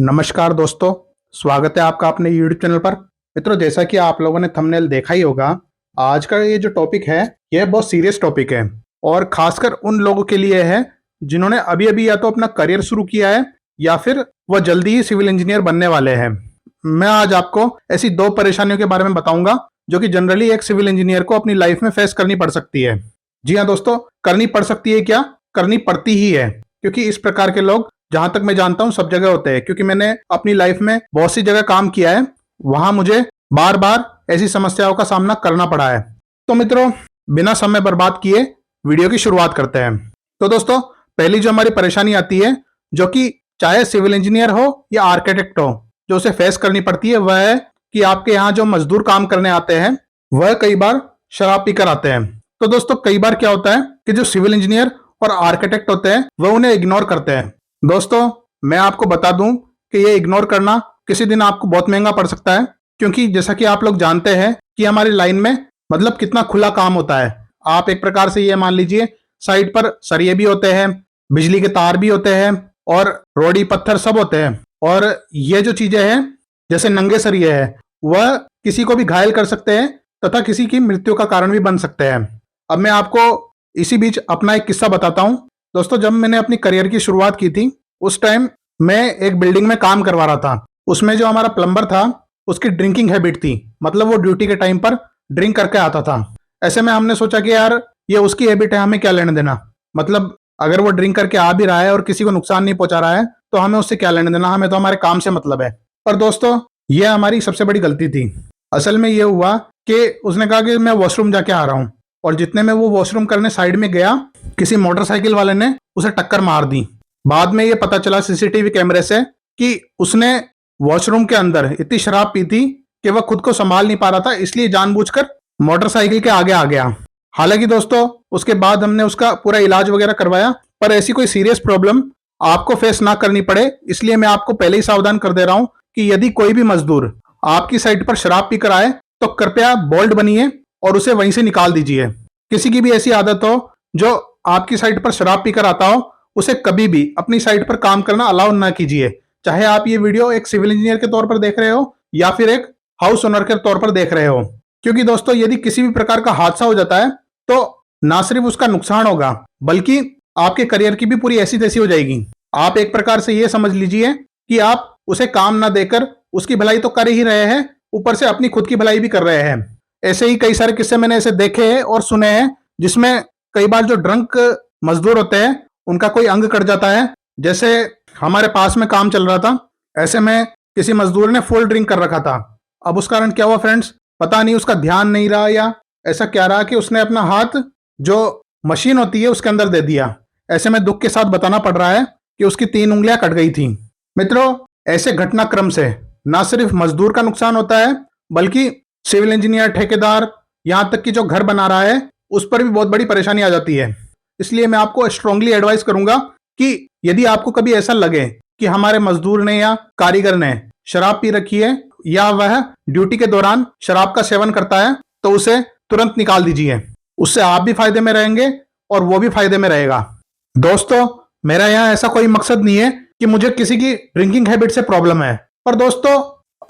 नमस्कार दोस्तों, स्वागत है आपका अपने YouTube चैनल पर। मित्रों, जैसा कि आप लोगों ने थंबनेल देखा ही होगा, आज का ये जो टॉपिक है यह बहुत सीरियस टॉपिक है और खासकर उन लोगों के लिए है जिन्होंने अभी अभी या तो अपना करियर शुरू किया है या फिर वह जल्दी ही सिविल इंजीनियर बनने वाले हैं। मैं आज आपको ऐसी दो परेशानियों के बारे में बताऊंगा जो कि जनरली एक सिविल इंजीनियर को अपनी लाइफ में फेस करनी पड़ सकती है। जी हाँ दोस्तों, करनी पड़ सकती है क्या, करनी पड़ती ही है, क्योंकि इस प्रकार के लोग जहां तक मैं जानता हूं सब जगह होते हैं। क्योंकि मैंने अपनी लाइफ में बहुत सी जगह काम किया है, वहां मुझे बार बार ऐसी समस्याओं का सामना करना पड़ा है। तो मित्रों, बिना समय बर्बाद किए वीडियो की शुरुआत करते हैं। तो दोस्तों, पहली जो हमारी परेशानी आती है, जो कि चाहे सिविल इंजीनियर हो या आर्किटेक्ट हो, जो उसे फेस करनी पड़ती है, वह है कि आपके यहाँ जो मजदूर काम करने आते हैं वह कई बार शराब पीकर आते हैं। तो दोस्तों, कई बार क्या होता है कि जो सिविल इंजीनियर और आर्किटेक्ट होते हैं वह उन्हें इग्नोर करते हैं। दोस्तों, मैं आपको बता दूं कि ये इग्नोर करना किसी दिन आपको बहुत महंगा पड़ सकता है, क्योंकि जैसा कि आप लोग जानते हैं कि हमारी लाइन में मतलब कितना खुला काम होता है। आप एक प्रकार से ये मान लीजिए, साइड पर सरिये भी होते हैं, बिजली के तार भी होते हैं और रोड़ी पत्थर सब होते हैं। और ये जो चीजें हैं, जैसे नंगे सरिये है, वह किसी को भी घायल कर सकते हैं तथा किसी की मृत्यु का कारण भी बन सकते हैं। अब मैं आपको इसी बीच अपना एक किस्सा बताता हूँ। दोस्तों, जब मैंने अपनी करियर की शुरुआत की थी, उस टाइम मैं एक बिल्डिंग में काम करवा रहा था। उसमें जो हमारा प्लम्बर था, उसकी ड्रिंकिंग हैबिट थी, मतलब वो ड्यूटी के टाइम पर ड्रिंक करके आता था। ऐसे में हमने सोचा कि यार, ये उसकी हैबिट है, हमें क्या लेने देना। मतलब अगर वो ड्रिंक करके आ भी रहा है और किसी को नुकसान नहीं पहुंचा रहा है तो हमें उससे क्या लेने देना, हमें तो हमारे काम से मतलब है। पर दोस्तों, ये हमारी सबसे बड़ी गलती थी। असल में ये हुआ कि उसने कहा कि मैं वॉशरूम जाके आ रहा हूँ, और जितने में वो वॉशरूम करने साइड में गया, किसी मोटरसाइकिल वाले ने उसे टक्कर मार दी। बाद में ये पता चला सीसीटीवी कैमरे से कि उसने वॉशरूम के अंदर इतनी शराब पी थी कि वह खुद को संभाल नहीं पा रहा था, इसलिए जानबूझकर मोटरसाइकिल के आगे आ गया। हालांकि दोस्तों, उसके बाद हमने उसका पूरा इलाज वगैरह करवाया, पर ऐसी कोई सीरियस प्रॉब्लम आपको फेस ना करनी पड़े, इसलिए मैं आपको पहले ही सावधान कर दे रहा हूं कि यदि कोई भी मजदूर आपकी साइट पर शराब पीकर आए तो कृपया बोल्ड बनिए और उसे वहीं से निकाल दीजिए। किसी की भी ऐसी आदत हो जो आपकी साइट पर शराब पीकर आता हो, उसे कभी भी अपनी साइट पर काम करना अलाउ ना कीजिए। चाहे आप ये वीडियो एक सिविल इंजीनियर के तौर पर देख रहे हो या फिर एक हाउस ओनर के तौर पर देख रहे हो। क्योंकि दोस्तों, यदि किसी भी प्रकार का हादसा हो जाता है तो ना सिर्फ उसका नुकसान होगा, बल्कि आपके करियर की भी पूरी ऐसी तैसी हो जाएगी। आप एक प्रकार से ये समझ लीजिए कि आप उसे काम ना देकर उसकी भलाई तो कर ही रहे हैं, ऊपर से अपनी खुद की भलाई भी कर रहे हैं। ऐसे ही कई सारे किस्से मैंने ऐसे देखे हैं और सुने हैं, जिसमें कई बार जो ड्रंक मजदूर होते हैं उनका कोई अंग कट जाता है। जैसे हमारे पास में काम चल रहा था, ऐसे में किसी मजदूर ने फुल ड्रिंक कर रखा था। अब उस कारण क्या हुआ फ्रेंड्स, पता नहीं उसका ध्यान नहीं रहा या ऐसा क्या रहा कि उसने अपना हाथ जो मशीन होती है उसके अंदर दे दिया। ऐसे में दुख के साथ बताना पड़ रहा है कि उसकी 3 उंगलियां कट गई थी। मित्रों, ऐसे घटनाक्रम से ना सिर्फ मजदूर का नुकसान होता है, बल्कि सिविल इंजीनियर, ठेकेदार, यहां तक कि जो घर बना रहा है उस पर भी बहुत बड़ी परेशानी आ जाती है। इसलिए मैं आपको स्ट्रांगली एडवाइस करूंगा कि यदि आपको कभी ऐसा लगे कि हमारे मजदूर ने या कारीगर ने शराब पी रखी है या वह ड्यूटी के दौरान शराब का सेवन करता है, तो उसे तुरंत निकाल दीजिए। उससे आप भी फायदे में रहेंगे और वो भी फायदे में रहेगा। दोस्तों, मेरा यहाँ ऐसा कोई मकसद नहीं है कि मुझे किसी की ड्रिंकिंग हैबिट से प्रॉब्लम है, पर दोस्तों,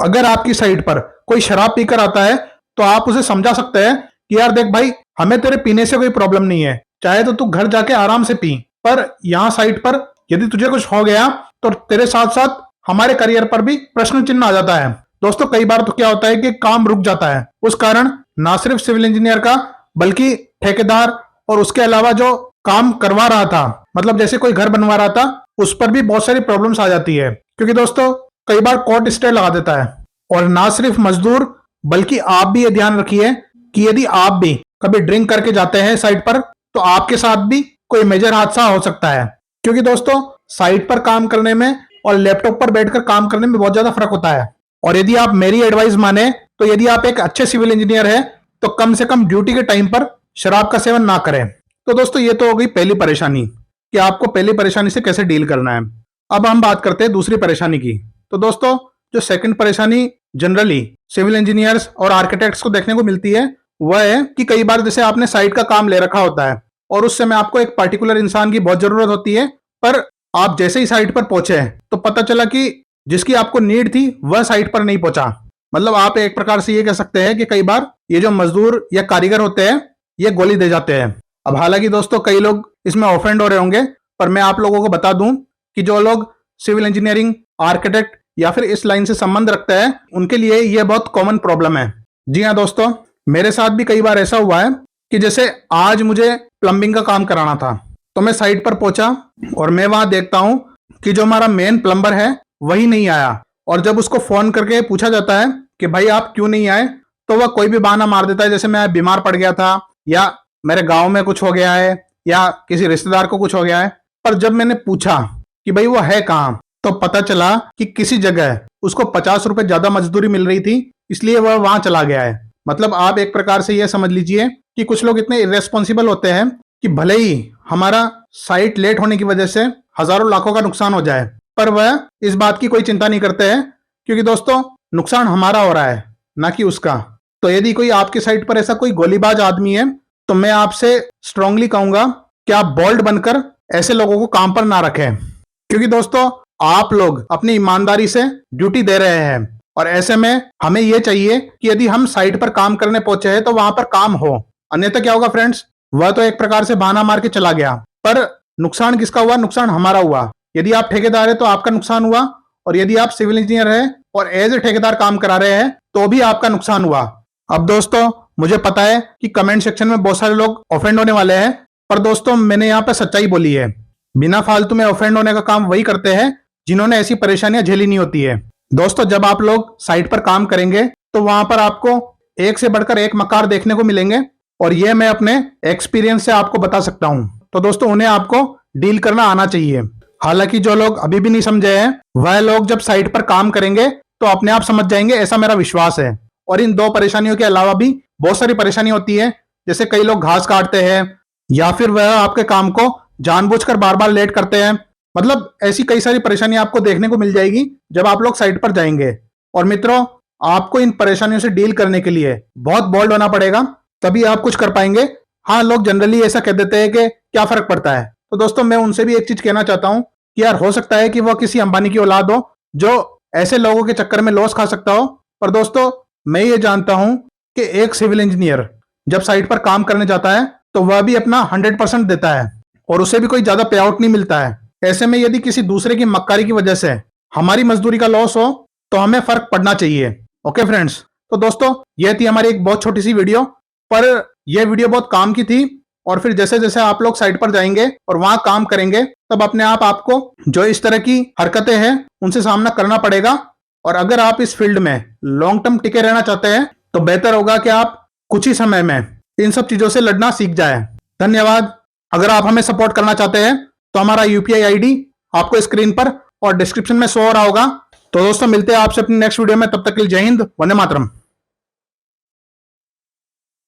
अगर आपकी साइट पर कोई शराब पीकर आता है तो आप उसे समझा सकते हैं कि यार देख भाई, हमें तेरे पीने से कोई प्रॉब्लम नहीं है, चाहे तो तू घर जाके आराम से पी, पर यहाँ साइट पर यदि तुझे कुछ हो गया तो तेरे साथ साथ हमारे करियर पर भी प्रश्न चिन्ह आ जाता है। दोस्तों, कई बार तो क्या होता है कि काम रुक जाता है। उस कारण ना सिर्फ सिविल इंजीनियर का, बल्कि ठेकेदार और उसके अलावा जो काम करवा रहा था, मतलब जैसे कोई घर बनवा रहा था, उस पर भी बहुत सारी प्रॉब्लम्स आ जाती है। क्योंकि दोस्तों, कई बार कोर्ट स्टे लगा देता है। और ना सिर्फ मजदूर, बल्कि आप भी ये ध्यान रखिए कि यदि आप भी कभी ड्रिंक करके जाते हैं साइट पर, तो आपके साथ भी कोई मेजर हादसा हो सकता है। क्योंकि दोस्तों, साइट पर काम करने में और लैपटॉप पर बैठकर काम करने में बहुत ज्यादा फर्क होता है। और यदि आप मेरी एडवाइस माने तो यदि आप एक अच्छे सिविल इंजीनियर हैं तो कम से कम ड्यूटी के टाइम पर शराब का सेवन ना करें। तो दोस्तों, ये तो हो गई पहली परेशानी कि आपको पहली परेशानी से कैसे डील करना है। अब हम बात करते हैं दूसरी परेशानी की। तो दोस्तों, जो सेकंड परेशानी जनरली सिविल इंजीनियर्स और आर्किटेक्ट्स को देखने को मिलती है, वह है कि कई बार जैसे आपने साइट का काम ले रखा होता है और उस समय आपको एक पर्टिकुलर इंसान की बहुत जरूरत होती है, पर आप जैसे ही साइट पर पहुंचे तो पता चला कि जिसकी आपको नीड थी वह साइट पर नहीं पहुंचा। मतलब आप एक प्रकार से ये कह सकते हैं कि कई बार ये जो मजदूर या कारीगर होते हैं ये गोली दे जाते हैं। अब हालांकि दोस्तों कई लोग इसमें ऑफेंड हो रहे होंगे, पर मैं आप लोगों को बता दूं कि जो लोग सिविल इंजीनियरिंग, आर्किटेक्ट या फिर इस लाइन से संबंध रखते हैं उनके लिए यह बहुत कॉमन प्रॉब्लम है। जी हाँ दोस्तों, मेरे साथ भी कई बार ऐसा हुआ है कि जैसे आज मुझे प्लम्बिंग का काम कराना था, तो मैं साइट पर पहुंचा और मैं वहां देखता हूं कि जो हमारा मेन प्लम्बर है वही नहीं आया। और जब उसको फोन करके पूछा जाता है कि भाई आप क्यों नहीं आए, तो वह कोई भी बहाना मार देता है, जैसे मैं बीमार पड़ गया था, या मेरे गांव में कुछ हो गया है, या किसी रिश्तेदार को कुछ हो गया है। पर जब मैंने पूछा कि भाई वो है कहाँ, तो पता चला कि किसी जगह उसको 50 रुपए ज्यादा मजदूरी मिल रही थी, इसलिए वह वहां चला गया है। मतलब आप एक प्रकार से यह समझ लीजिए कि कुछ लोग इतने इरेस्पॉन्सिबल होते हैं कि भले ही हमारा साइट लेट होने की वजह से हजारों लाखों का नुकसान हो जाए, पर वह इस बात की कोई चिंता नहीं करते हैं, क्योंकि दोस्तों नुकसान हमारा हो रहा है, ना कि उसका। तो यदि कोई आपकी साइट पर ऐसा कोई गोलीबाज आदमी है, तो मैं आपसे स्ट्रांगली कहूंगा कि आप बोल्ड बनकर ऐसे लोगों को काम पर ना रखें, क्योंकि दोस्तों आप लोग अपनी ईमानदारी से ड्यूटी दे रहे हैं, और ऐसे में हमें यह चाहिए कि यदि हम साइट पर काम करने पहुंचे हैं तो वहां पर काम हो। अन्यथा क्या होगा फ्रेंड्स, वह तो एक प्रकार से बहाना मार के चला गया, पर नुकसान किसका हुआ? नुकसान हमारा हुआ। यदि आप ठेकेदार है तो आपका नुकसान हुआ, और यदि आप सिविल इंजीनियर है और एज ए ठेकेदार काम करा रहे हैं तो भी आपका नुकसान हुआ। अब दोस्तों मुझे पता है कि कमेंट सेक्शन में बहुत सारे लोग ऑफेंड होने वाले हैं, पर दोस्तों मैंने यहाँ पर सच्चाई बोली है। बिना फालतू में ऑफेंड होने का काम वही करते हैं जिन्होंने ऐसी परेशानियां झेली नहीं होती है। दोस्तों जब आप लोग साइट पर काम करेंगे तो वहां पर आपको एक से बढ़कर एक मकार देखने को मिलेंगे, और यह मैं अपने एक्सपीरियंस से आपको बता सकता हूं। तो दोस्तों उन्हें आपको डील करना आना चाहिए। हालांकि जो लोग अभी भी नहीं समझे हैं, वह लोग जब साइट पर काम करेंगे तो अपने आप समझ जाएंगे, ऐसा मेरा विश्वास है। और इन दो परेशानियों के अलावा भी बहुत सारी परेशानी होती है, जैसे कई लोग घास काटते हैं, या फिर वह आपके काम को जानबूझकर बार बार लेट करते हैं। मतलब ऐसी कई सारी परेशानी आपको देखने को मिल जाएगी जब आप लोग साइट पर जाएंगे। और मित्रों आपको इन परेशानियों से डील करने के लिए बहुत बोल्ड होना पड़ेगा, तभी आप कुछ कर पाएंगे। हाँ, लोग जनरली ऐसा कह देते हैं कि क्या फर्क पड़ता है। तो दोस्तों मैं उनसे भी एक चीज कहना चाहता हूं कि यार हो सकता है कि वह किसी अंबानी की औलाद हो जो ऐसे लोगों के चक्कर में लॉस खा सकता हो, पर दोस्तों मैं ये जानता हूं कि एक सिविल इंजीनियर जब साइट पर काम करने जाता है तो वह भी अपना 100% देता है, और उसे भी कोई ज्यादा पे आउट नहीं मिलता है। ऐसे में यदि किसी दूसरे की मक्कारी की वजह से हमारी मजदूरी का लॉस हो तो हमें फर्क पड़ना चाहिए। ओके फ्रेंड्स, तो दोस्तों यह थी हमारी एक बहुत छोटी सी वीडियो, पर यह वीडियो बहुत काम की थी। और फिर जैसे जैसे आप लोग साइट पर जाएंगे और वहां काम करेंगे, तब अपने आप आपको जो इस तरह की हरकतें हैं उनसे सामना करना पड़ेगा। और अगर आप इस फील्ड में लॉन्ग टर्म टिके रहना चाहते हैं तो बेहतर होगा कि आप कुछ ही समय में इन सब चीजों से लड़ना सीख जाए। धन्यवाद। अगर आप हमें सपोर्ट करना चाहते हैं तो हमारा यूपीआई आईडी आपको स्क्रीन पर और डिस्क्रिप्शन में शो हो रहा होगा। तो दोस्तों मिलते हैं आपसे अपनी नेक्स्ट वीडियो में, तब तक के लिए जय हिंद, वंदे मातरम।